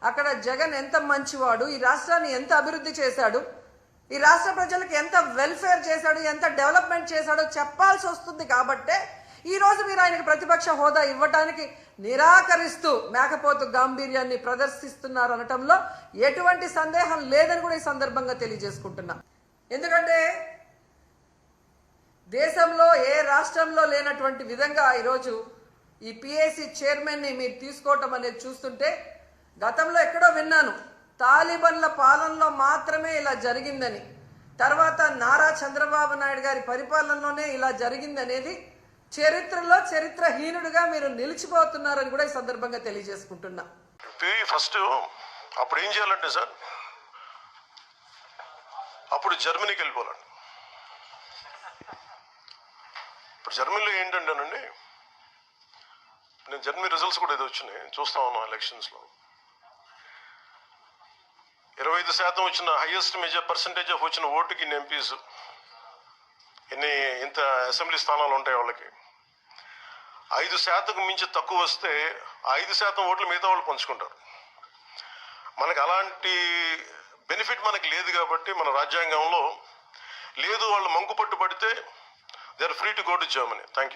అక్కడ జగన్ ఎంత మంచివాడు, ఈ రాష్ట్రాన్ని ఎంత అభివృద్ధి చేశాడు, ఈ రాష్ట్ర ప్రజలకు ఎంత వెల్ఫేర్ చేశాడు, ఎంత డెవలప్మెంట్ చేశాడో చెప్పాల్సి వస్తుంది. కాబట్టే ఈ రోజు మీరు ఆయనకు ప్రతిపక్ష హోదా ఇవ్వటానికి నిరాకరిస్తూ మేకపోతు గాంభీర్యాన్ని ప్రదర్శిస్తున్నారు అనటంలో ఎటువంటి సందేహం లేదని కూడా ఈ సందర్భంగా తెలియజేసుకుంటున్నా. ఎందుకంటే దేశంలో ఏ రాష్ట్రంలో లేనటువంటి విధంగా ఈరోజు ఈ పిఏసి చైర్మన్ని మీరు తీసుకోవటం అనేది చూస్తుంటే, గతంలో ఎక్కడో విన్నాను తాలిబన్ల పాలనలో మాత్రమే ఇలా జరిగిందని, తర్వాత నారా చంద్రబాబు నాయుడు గారి పరిపాలనలోనే ఇలా జరిగింది అనేది చరిత్రలో చరిత్రహీనుడిగా మీరు నిలిచిపోతున్నారని కూడా ఈ సందర్భంగా తెలియజేసుకుంటున్నా. ఫస్ట్ అప్పుడు ఏం చేయాలంటే సార్, అప్పుడు జర్మనీకి వెళ్ళిపోవాలండి. ఇప్పుడు జర్మనీలో ఏంటంటేనండి, నేను జర్మనీ రిజల్ట్స్ కూడా ఏదో వచ్చినాయి చూస్తా ఉన్నాను. ఎలక్షన్స్లో 25% వచ్చిన హైయెస్ట్ మేజర్ పర్సంటేజ్ ఆఫ్ వచ్చిన ఓటుకి ఇన్ని ఎంపీస్, ఇంత అసెంబ్లీ స్థానాలు ఉంటాయి వాళ్ళకి. 5% మించి తక్కువ వస్తే 5% ఓట్లు మిగతా వాళ్ళు పంచుకుంటారు. మనకు అలాంటి బెనిఫిట్ మనకి లేదు కాబట్టి మన రాజ్యాంగంలో లేదు. వాళ్ళు మంకు పట్టు పడితే they are free to go to Germany. Thank you.